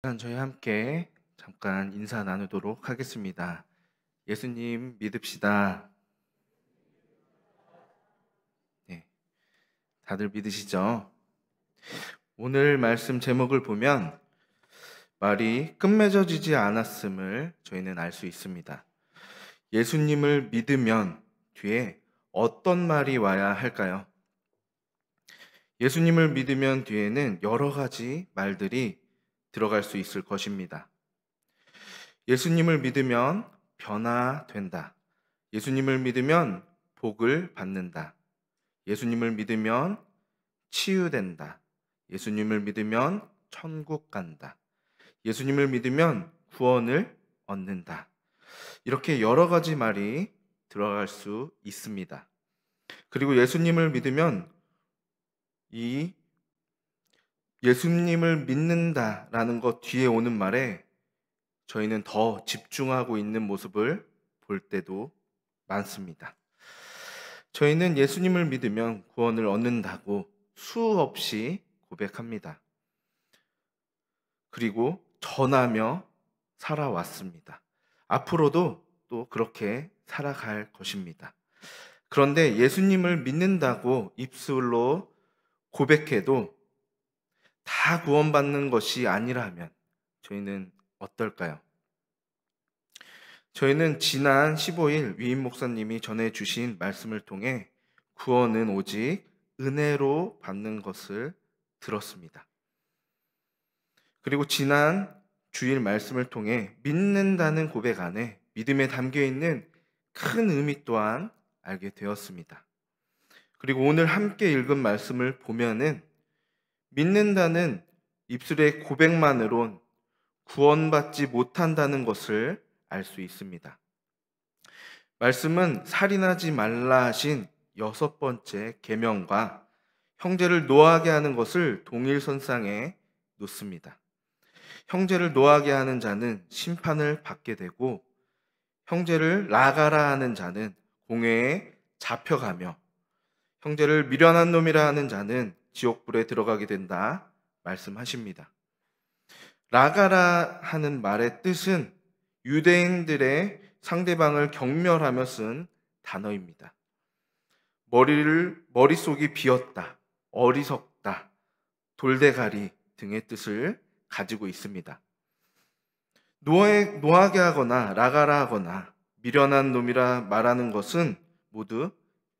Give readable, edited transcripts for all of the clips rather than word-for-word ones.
저희 함께 잠깐 인사 나누도록 하겠습니다. 예수님 믿읍시다. 네, 다들 믿으시죠? 오늘 말씀 제목을 보면 말이 끝맺어지지 않았음을 저희는 알 수 있습니다. 예수님을 믿으면 뒤에 어떤 말이 와야 할까요? 예수님을 믿으면 뒤에는 여러 가지 말들이 들어갈 수 있을 것입니다. 예수님을 믿으면 변화된다. 예수님을 믿으면 복을 받는다. 예수님을 믿으면 치유된다. 예수님을 믿으면 천국 간다. 예수님을 믿으면 구원을 얻는다. 이렇게 여러 가지 말이 들어갈 수 있습니다. 그리고 예수님을 믿으면 이 예수님을 믿는다라는 것 뒤에 오는 말에 저희는 더 집중하고 있는 모습을 볼 때도 많습니다. 저희는 예수님을 믿으면 구원을 얻는다고 수없이 고백합니다. 그리고 전하며 살아왔습니다. 앞으로도 또 그렇게 살아갈 것입니다. 그런데 예수님을 믿는다고 입술로 고백해도 다 구원받는 것이 아니라면 저희는 어떨까요? 저희는 지난 15일 위임 목사님이 전해주신 말씀을 통해 구원은 오직 은혜로 받는 것을 들었습니다. 그리고 지난 주일 말씀을 통해 믿는다는 고백 안에 믿음에 담겨 있는 큰 의미 또한 알게 되었습니다. 그리고 오늘 함께 읽은 말씀을 보면은 믿는다는 입술의 고백만으론 구원받지 못한다는 것을 알 수 있습니다. 말씀은 살인하지 말라 하신 6번째 계명과 형제를 노하게 하는 것을 동일선상에 놓습니다. 형제를 노하게 하는 자는 심판을 받게 되고 형제를 나가라 하는 자는 공회에 잡혀가며 형제를 미련한 놈이라 하는 자는 지옥불에 들어가게 된다 말씀하십니다. 나가라 하는 말의 뜻은 유대인들의 상대방을 경멸하며 쓴 단어입니다. 머릿속이 비었다, 어리석다, 돌대가리 등의 뜻을 가지고 있습니다. 노하게 하거나 나가라 하거나 미련한 놈이라 말하는 것은 모두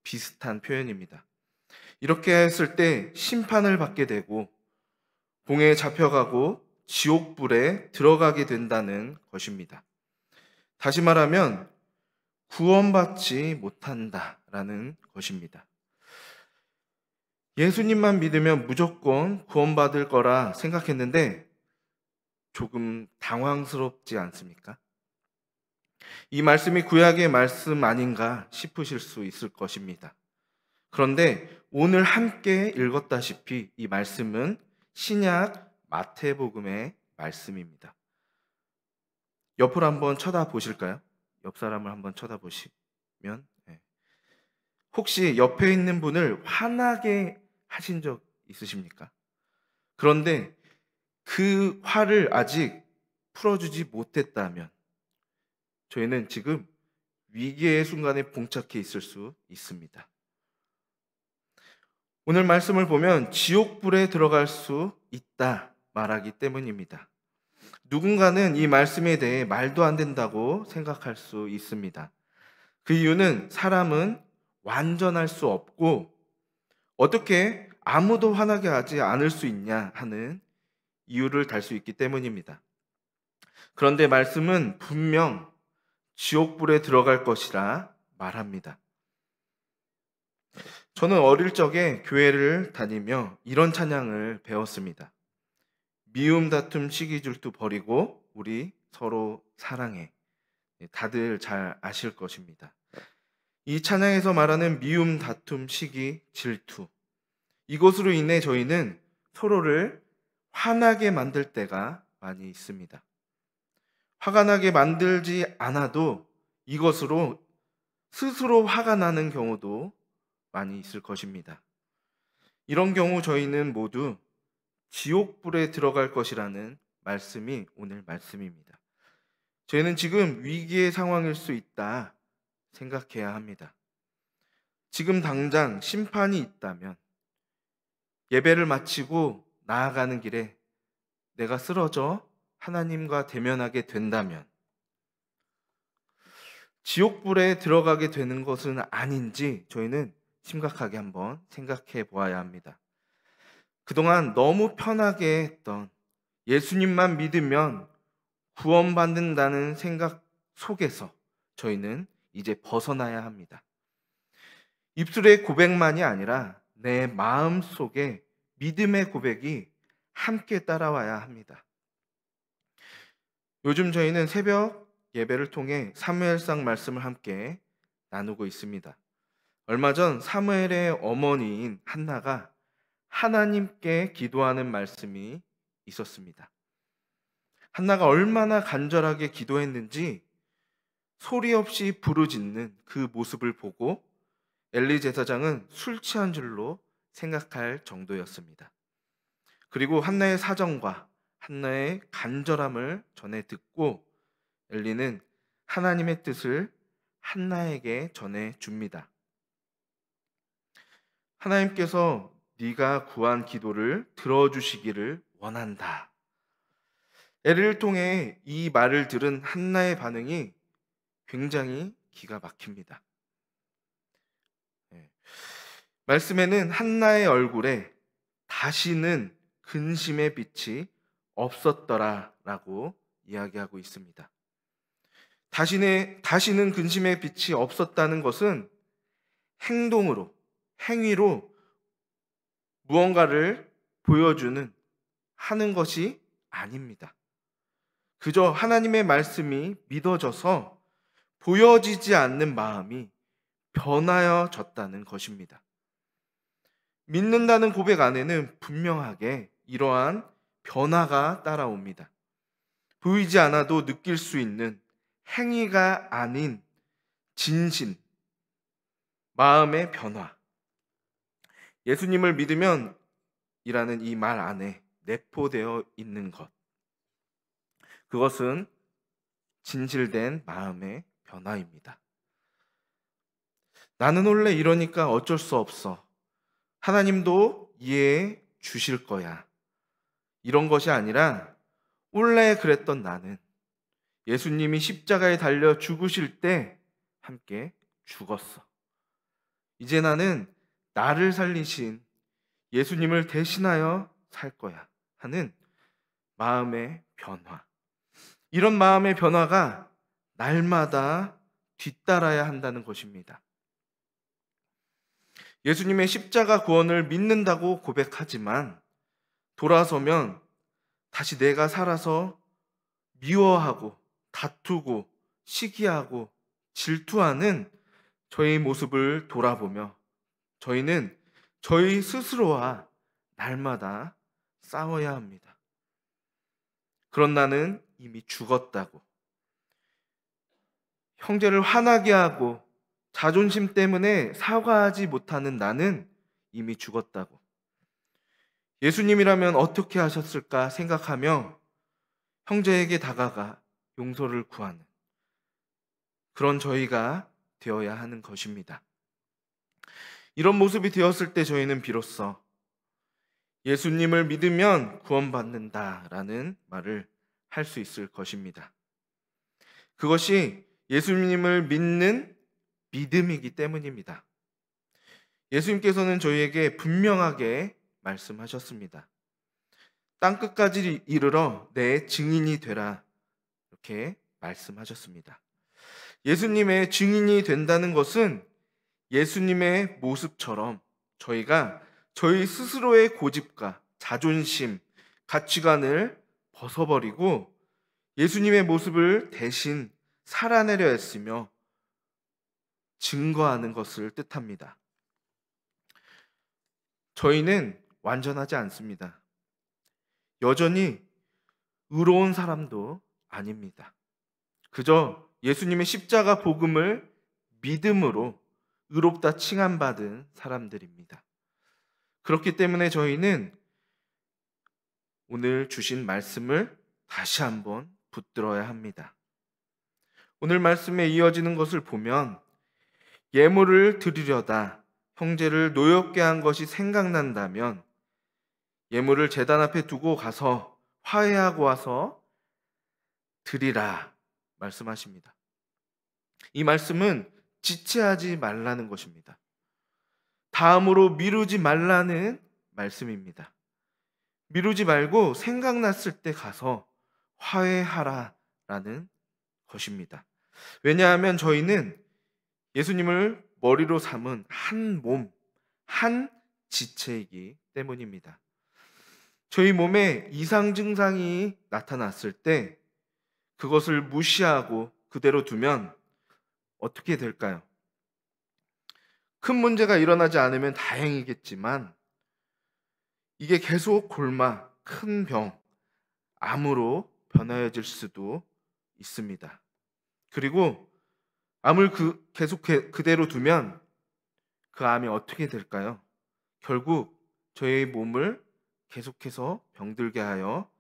비슷한 표현입니다. 이렇게 했을 때 심판을 받게 되고 공에 잡혀가고 지옥불에 들어가게 된다는 것입니다. 다시 말하면 구원받지 못한다라는 것입니다. 예수님만 믿으면 무조건 구원받을 거라 생각했는데 조금 당황스럽지 않습니까? 이 말씀이 구약의 말씀 아닌가 싶으실 수 있을 것입니다. 그런데 오늘 함께 읽었다시피 이 말씀은 신약 마태복음의 말씀입니다. 옆을 한번 쳐다보실까요? 옆 사람을 한번 쳐다보시면 혹시 옆에 있는 분을 화나게 하신 적 있으십니까? 그런데 그 화를 아직 풀어주지 못했다면 저희는 지금 위기의 순간에 봉착해 있을 수 있습니다. 오늘 말씀을 보면 지옥불에 들어갈 수 있다 말하기 때문입니다. 누군가는 이 말씀에 대해 말도 안 된다고 생각할 수 있습니다. 그 이유는 사람은 완전할 수 없고 어떻게 아무도 화나게 하지 않을 수 있냐 하는 이유를 달 수 있기 때문입니다. 그런데 말씀은 분명 지옥불에 들어갈 것이라 말합니다. 저는 어릴 적에 교회를 다니며 이런 찬양을 배웠습니다. 미움 다툼 시기 질투 버리고 우리 서로 사랑해. 다들 잘 아실 것입니다. 이 찬양에서 말하는 미움 다툼 시기 질투, 이것으로 인해 저희는 서로를 화나게 만들 때가 많이 있습니다. 화가 나게 만들지 않아도 이것으로 스스로 화가 나는 경우도 많이 있을 것입니다. 이런 경우 저희는 모두 지옥불에 들어갈 것이라는 말씀이 오늘 말씀입니다. 저희는 지금 위기의 상황일 수 있다 생각해야 합니다. 지금 당장 심판이 있다면, 예배를 마치고 나아가는 길에 내가 쓰러져 하나님과 대면하게 된다면 지옥불에 들어가게 되는 것은 아닌지 저희는 심각하게 한번 생각해 보아야 합니다. 그동안 너무 편하게 했던 예수님만 믿으면 구원받는다는 생각 속에서 저희는 이제 벗어나야 합니다. 입술의 고백만이 아니라 내 마음 속에 믿음의 고백이 함께 따라와야 합니다. 요즘 저희는 새벽 예배를 통해 사무엘상 말씀을 함께 나누고 있습니다. 얼마 전 사무엘의 어머니인 한나가 하나님께 기도하는 말씀이 있었습니다. 한나가 얼마나 간절하게 기도했는지 소리 없이 부르짖는 그 모습을 보고 엘리 제사장은 술 취한 줄로 생각할 정도였습니다. 그리고 한나의 사정과 한나의 간절함을 전해 듣고 엘리는 하나님의 뜻을 한나에게 전해 줍니다. 하나님께서 네가 구한 기도를 들어주시기를 원한다. 엘리를 통해 이 말을 들은 한나의 반응이 굉장히 기가 막힙니다. 말씀에는 한나의 얼굴에 다시는 근심의 빛이 없었더라라고 이야기하고 있습니다. 다시는 근심의 빛이 없었다는 것은 행동으로, 행위로 무언가를 보여주는, 하는 것이 아닙니다. 그저 하나님의 말씀이 믿어져서 보여지지 않는 마음이 변하여졌다는 것입니다. 믿는다는 고백 안에는 분명하게 이러한 변화가 따라옵니다. 보이지 않아도 느낄 수 있는 행위가 아닌 진심, 마음의 변화. 예수님을 믿으면 이라는 이 말 안에 내포되어 있는 것. 그것은 진실된 마음의 변화입니다. 나는 원래 이러니까 어쩔 수 없어. 하나님도 이해해 주실 거야. 이런 것이 아니라 원래 그랬던 나는 예수님이 십자가에 달려 죽으실 때 함께 죽었어. 이제 나는 나를 살리신 예수님을 대신하여 살 거야 하는 마음의 변화. 이런 마음의 변화가 날마다 뒤따라야 한다는 것입니다. 예수님의 십자가 구원을 믿는다고 고백하지만 돌아서면 다시 내가 살아서 미워하고 다투고 시기하고 질투하는 저희 모습을 돌아보며 저희는 저희 스스로와 날마다 싸워야 합니다. 그런 나는 이미 죽었다고. 형제를 화나게 하고 자존심 때문에 사과하지 못하는 나는 이미 죽었다고. 예수님이라면 어떻게 하셨을까 생각하며 형제에게 다가가 용서를 구하는 그런 저희가 되어야 하는 것입니다. 이런 모습이 되었을 때 저희는 비로소 예수님을 믿으면 구원받는다라는 말을 할 수 있을 것입니다. 그것이 예수님을 믿는 믿음이기 때문입니다. 예수님께서는 저희에게 분명하게 말씀하셨습니다. 땅끝까지 이르러 내 증인이 되라. 이렇게 말씀하셨습니다. 예수님의 증인이 된다는 것은 예수님의 모습처럼 저희가 저희 스스로의 고집과 자존심, 가치관을 벗어버리고 예수님의 모습을 대신 살아내려 했으며 증거하는 것을 뜻합니다. 저희는 완전하지 않습니다. 여전히 의로운 사람도 아닙니다. 그저 예수님의 십자가 복음을 믿음으로 의롭다 칭함받은 사람들입니다. 그렇기 때문에 저희는 오늘 주신 말씀을 다시 한번 붙들어야 합니다. 오늘 말씀에 이어지는 것을 보면 예물을 드리려다 형제를 노엽게 한 것이 생각난다면 예물을 제단 앞에 두고 가서 화해하고 와서 드리라 말씀하십니다. 이 말씀은 지체하지 말라는 것입니다. 다음으로 미루지 말라는 말씀입니다. 미루지 말고 생각났을 때 가서 화해하라라는 것입니다. 왜냐하면 저희는 예수님을 머리로 삼은 한 몸, 한 지체이기 때문입니다. 저희 몸에 이상 증상이 나타났을 때 그것을 무시하고 그대로 두면 어떻게 될까요? 큰 문제가 일어나지 않으면 다행이겠지만 이게 계속 곪아 큰 병, 암으로 변하여질 수도 있습니다. 그리고 암을 계속 그대로 두면 그 암이 어떻게 될까요? 결국 저희 몸을 계속해서 병들게 하여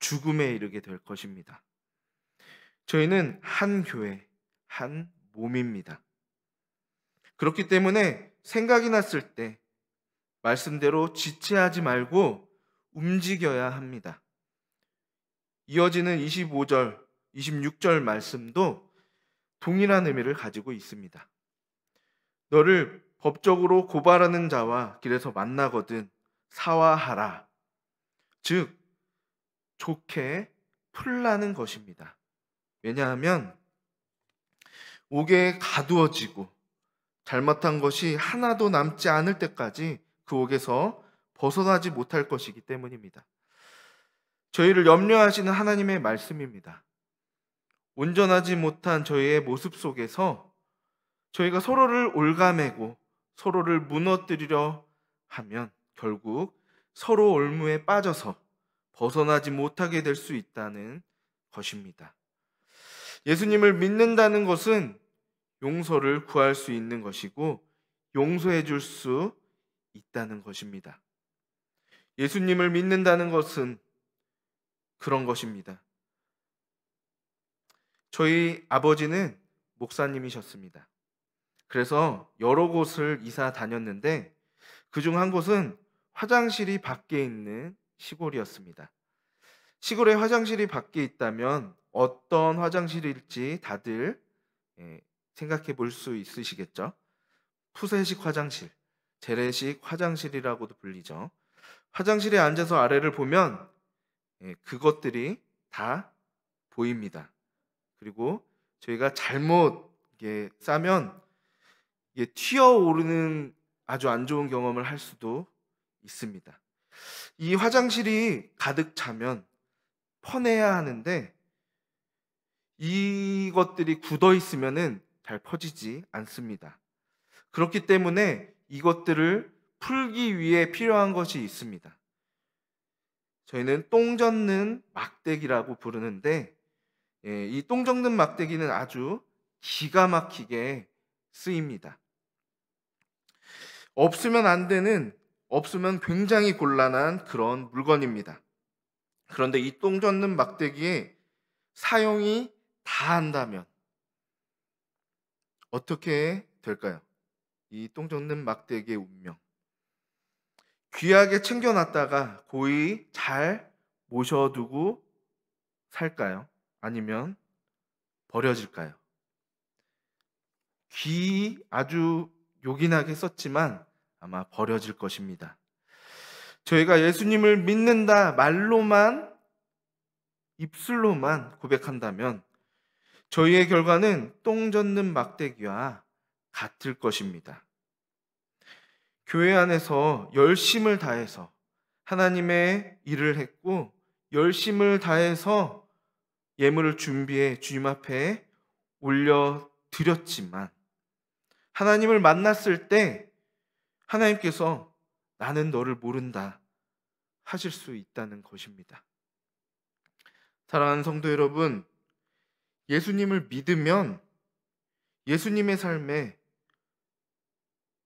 죽음에 이르게 될 것입니다. 저희는 한 교회, 한 몸입니다. 그렇기 때문에 생각이 났을 때 말씀대로 지체하지 말고 움직여야 합니다. 이어지는 25절, 26절 말씀도 동일한 의미를 가지고 있습니다. 너를 법적으로 고발하는 자와 길에서 만나거든 사화하라. 즉 좋게 풀라는 것입니다. 왜냐하면 옥에 가두어지고 잘못한 것이 하나도 남지 않을 때까지 그 옥에서 벗어나지 못할 것이기 때문입니다. 저희를 염려하시는 하나님의 말씀입니다. 온전하지 못한 저희의 모습 속에서 저희가 서로를 올가매고 서로를 무너뜨리려 하면 결국 서로 올무에 빠져서 벗어나지 못하게 될 수 있다는 것입니다. 예수님을 믿는다는 것은 용서를 구할 수 있는 것이고 용서해 줄 수 있다는 것입니다. 예수님을 믿는다는 것은 그런 것입니다. 저희 아버지는 목사님이셨습니다. 그래서 여러 곳을 이사 다녔는데 그중 한 곳은 화장실이 밖에 있는 시골이었습니다. 시골에 화장실이 밖에 있다면 어떤 화장실일지 다들 생각해 볼 수 있으시겠죠? 푸세식 화장실, 재래식 화장실이라고도 불리죠. 화장실에 앉아서 아래를 보면 그것들이 다 보입니다. 그리고 저희가 잘못 싸면 튀어오르는 아주 안 좋은 경험을 할 수도 있습니다. 이 화장실이 가득 차면 퍼내야 하는데 이것들이 굳어 있으면은 잘 퍼지지 않습니다. 그렇기 때문에 이것들을 풀기 위해 필요한 것이 있습니다. 저희는 똥 젓는 막대기라고 부르는데 이 똥 젓는 막대기는 아주 기가 막히게 쓰입니다. 없으면 안 되는, 없으면 굉장히 곤란한 그런 물건입니다. 그런데 이 똥 젓는 막대기에 사용이 다 한다면 어떻게 될까요? 이 똥 젓는 막대기의 운명. 귀하게 챙겨놨다가 고이 잘 모셔두고 살까요? 아니면 버려질까요? 아주 요긴하게 썼지만 아마 버려질 것입니다. 저희가 예수님을 믿는다 말로만, 입술로만 고백한다면 저희의 결과는 똥 젓는 막대기와 같을 것입니다. 교회 안에서 열심을 다해서 하나님의 일을 했고 열심을 다해서 예물을 준비해 주님 앞에 올려드렸지만 하나님을 만났을 때 하나님께서 나는 너를 모른다 하실 수 있다는 것입니다. 사랑하는 성도 여러분, 예수님을 믿으면 예수님의 삶에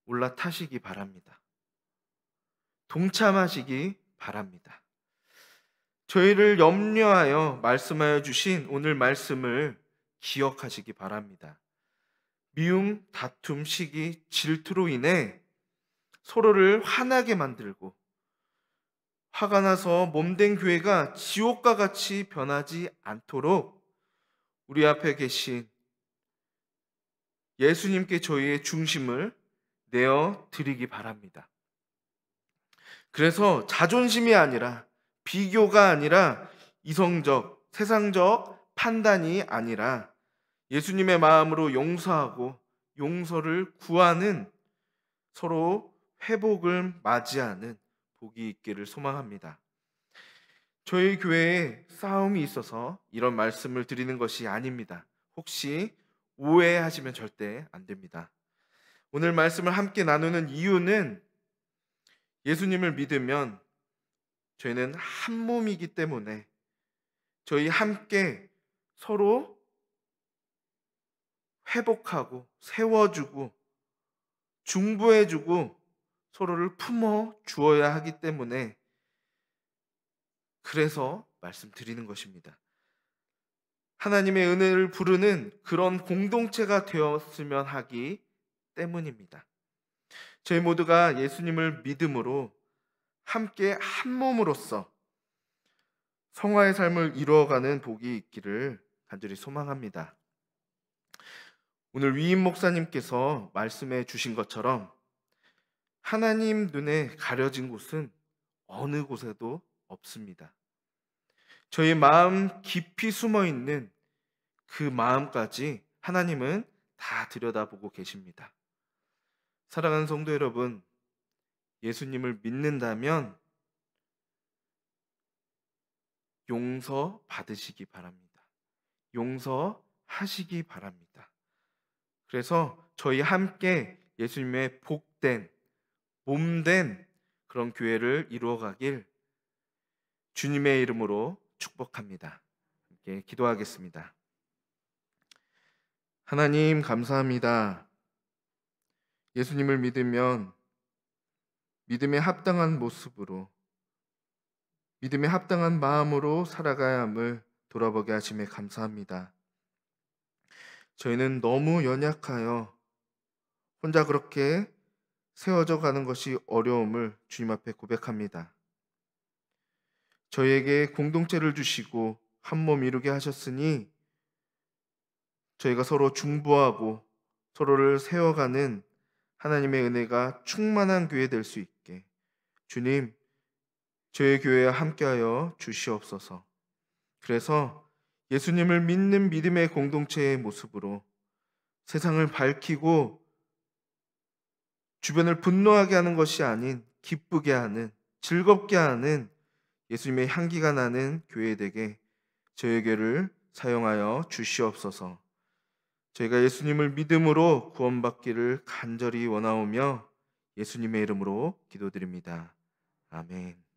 올라타시기 바랍니다. 동참하시기 바랍니다. 저희를 염려하여 말씀하여 주신 오늘 말씀을 기억하시기 바랍니다. 미움, 다툼, 시기, 질투로 인해 서로를 화나게 만들고 화가 나서 몸된 교회가 지옥과 같이 변하지 않도록 우리 앞에 계신 예수님께 저희의 중심을 내어 드리기 바랍니다. 그래서 자존심이 아니라, 비교가 아니라, 이성적, 세상적 판단이 아니라 예수님의 마음으로 용서하고 용서를 구하는, 서로 회복을 맞이하는 복이 있기를 소망합니다. 저희 교회에 싸움이 있어서 이런 말씀을 드리는 것이 아닙니다. 혹시 오해하시면 절대 안 됩니다. 오늘 말씀을 함께 나누는 이유는 예수님을 믿으면 저희는 한 몸이기 때문에 저희 함께 서로 회복하고 세워주고 중보해주고 서로를 품어 주어야 하기 때문에, 그래서 말씀드리는 것입니다. 하나님의 은혜를 부르는 그런 공동체가 되었으면 하기 때문입니다. 저희 모두가 예수님을 믿음으로 함께 한 몸으로서 성화의 삶을 이루어가는 복이 있기를 간절히 소망합니다. 오늘 위임 목사님께서 말씀해 주신 것처럼 하나님 눈에 가려진 곳은 어느 곳에도 없습니다. 저희 마음 깊이 숨어 있는 그 마음까지 하나님은 다 들여다보고 계십니다. 사랑하는 성도 여러분, 예수님을 믿는다면 용서 받으시기 바랍니다. 용서하시기 바랍니다. 그래서 저희 함께 예수님의 복된, 몸된 그런 교회를 이루어가길 주님의 이름으로 축복합니다. 함께 기도하겠습니다. 하나님 감사합니다. 예수님을 믿으면 믿음에 합당한 모습으로, 믿음에 합당한 마음으로 살아가야 함을 돌아보게 하심에 감사합니다. 저희는 너무 연약하여 혼자 그렇게 세워져 가는 것이 어려움을 주님 앞에 고백합니다. 저희에게 공동체를 주시고 한 몸 이루게 하셨으니 저희가 서로 중보하고 서로를 세워가는 하나님의 은혜가 충만한 교회 될 수 있게 주님, 저희 교회와 함께하여 주시옵소서. 그래서 예수님을 믿는 믿음의 공동체의 모습으로 세상을 밝히고 주변을 분노하게 하는 것이 아닌 기쁘게 하는, 즐겁게 하는 예수님의 향기가 나는 교회되게 저에게를 사용하여 주시옵소서. 저희가 예수님을 믿음으로 구원받기를 간절히 원하오며 예수님의 이름으로 기도드립니다. 아멘.